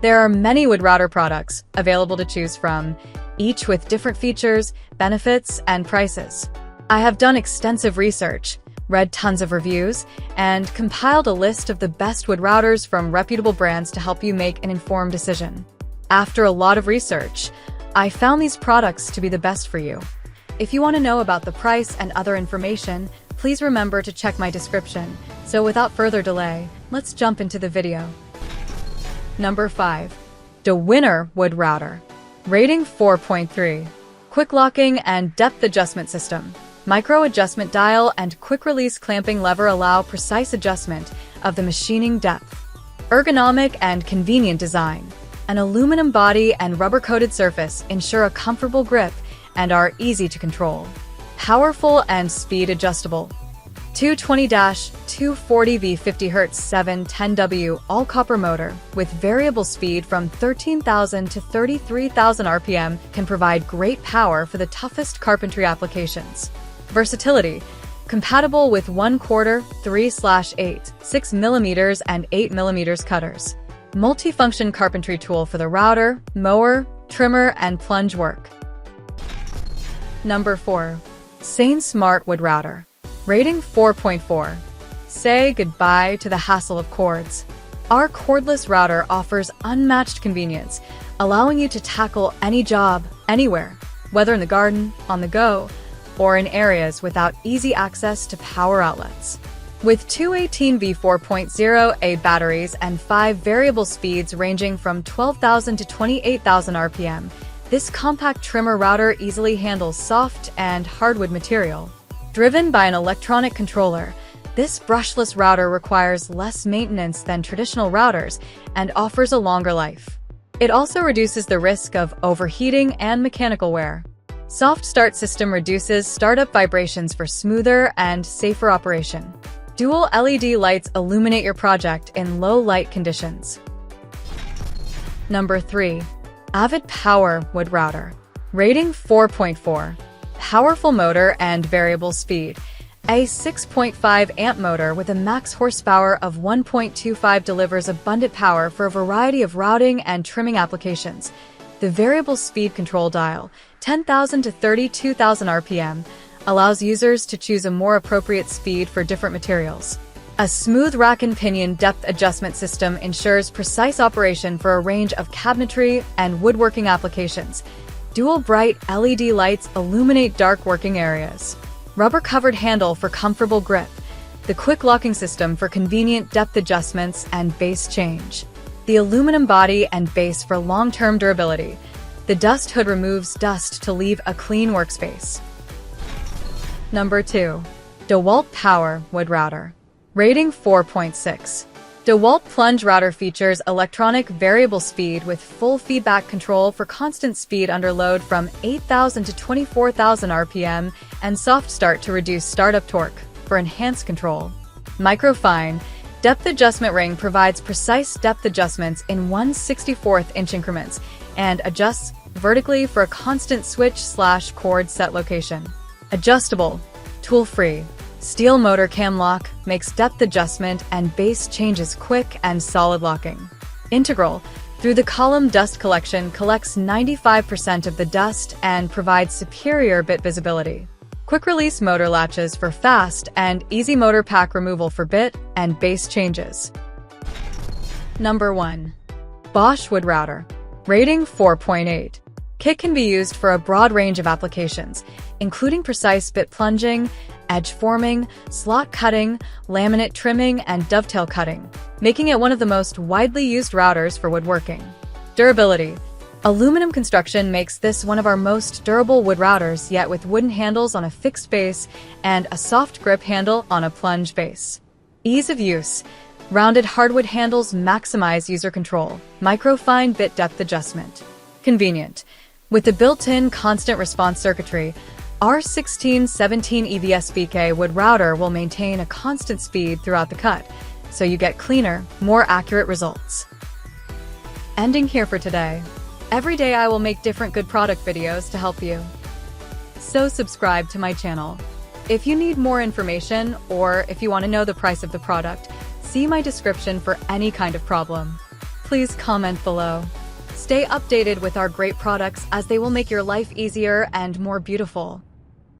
There are many wood router products available to choose from, each with different features, benefits, and prices. I have done extensive research, read tons of reviews, and compiled a list of the best wood routers from reputable brands to help you make an informed decision. After a lot of research, I found these products to be the best for you. If you want to know about the price and other information, please remember to check my description. So without further delay, let's jump into the video. Number 5. Dewinner Wood Router. Rating 4.3. Quick locking and depth adjustment system. Micro adjustment dial and quick release clamping lever allow precise adjustment of the machining depth. Ergonomic and convenient design. An aluminum body and rubber-coated surface ensure a comfortable grip and are easy to control. Powerful and speed adjustable. 220-240V 50Hz 710W all-copper motor with variable speed from 13,000 to 33,000 RPM can provide great power for the toughest carpentry applications. Versatility. Compatible with 1/4, 3/8, 6mm and 8mm cutters. Multifunction carpentry tool for the router, mower, trimmer, and plunge work. Number 4. Sainsmart Wood Router. Rating 4.4. Say goodbye to the hassle of cords. Our cordless router offers unmatched convenience, allowing you to tackle any job, anywhere, whether in the garden, on the go, or in areas without easy access to power outlets. With two 18V 4.0A batteries and 5 variable speeds ranging from 12,000 to 28,000 RPM, this compact trimmer router easily handles soft and hardwood material. Driven by an electronic controller, this brushless router requires less maintenance than traditional routers and offers a longer life. It also reduces the risk of overheating and mechanical wear. Soft Start system reduces startup vibrations for smoother and safer operation. Dual LED lights illuminate your project in low light conditions. Number 3. Avid Power Wood Router. Rating 4.4. Powerful motor and variable speed. A 6.5 amp motor with a max horsepower of 1.25 delivers abundant power for a variety of routing and trimming applications. The variable speed control dial, 10,000 to 32,000 RPM, allows users to choose a more appropriate speed for different materials. A smooth rack and pinion depth adjustment system ensures precise operation for a range of cabinetry and woodworking applications. Dual bright LED lights illuminate dark working areas. Rubber-covered handle for comfortable grip. The quick locking system for convenient depth adjustments and base change. The aluminum body and base for long-term durability. The dust hood removes dust to leave a clean workspace. Number 2. DeWalt Power Wood Router. Rating 4.6. DeWalt Plunge Router features electronic variable speed with full feedback control for constant speed under load from 8,000 to 24,000 RPM and soft start to reduce startup torque for enhanced control. Microfine depth adjustment ring provides precise depth adjustments in 1/64 inch increments and adjusts vertically for a constant switch/cord set location. Adjustable, tool-free. Steel motor cam lock makes depth adjustment and base changes quick and solid locking. Integral, through the column dust collection collects 95% of the dust and provides superior bit visibility. Quick release motor latches for fast and easy motor pack removal for bit and base changes. Number 1. Bosch Wood Router. Rating 4.8. Kit can be used for a broad range of applications, including precise bit plunging, edge forming, slot cutting, laminate trimming, and dovetail cutting, making it one of the most widely used routers for woodworking. Durability. Aluminum construction makes this one of our most durable wood routers, yet with wooden handles on a fixed base and a soft grip handle on a plunge base. Ease of use. Rounded hardwood handles maximize user control. Microfine bit depth adjustment. Convenient. With the built-in constant response circuitry, our 1617 EVS-BK wood router will maintain a constant speed throughout the cut, so you get cleaner, more accurate results. Ending here for today. Every day I will make different good product videos to help you. So subscribe to my channel. If you need more information or if you want to know the price of the product, see my description for any kind of problem. please comment below. Stay updated with our great products as they will make your life easier and more beautiful.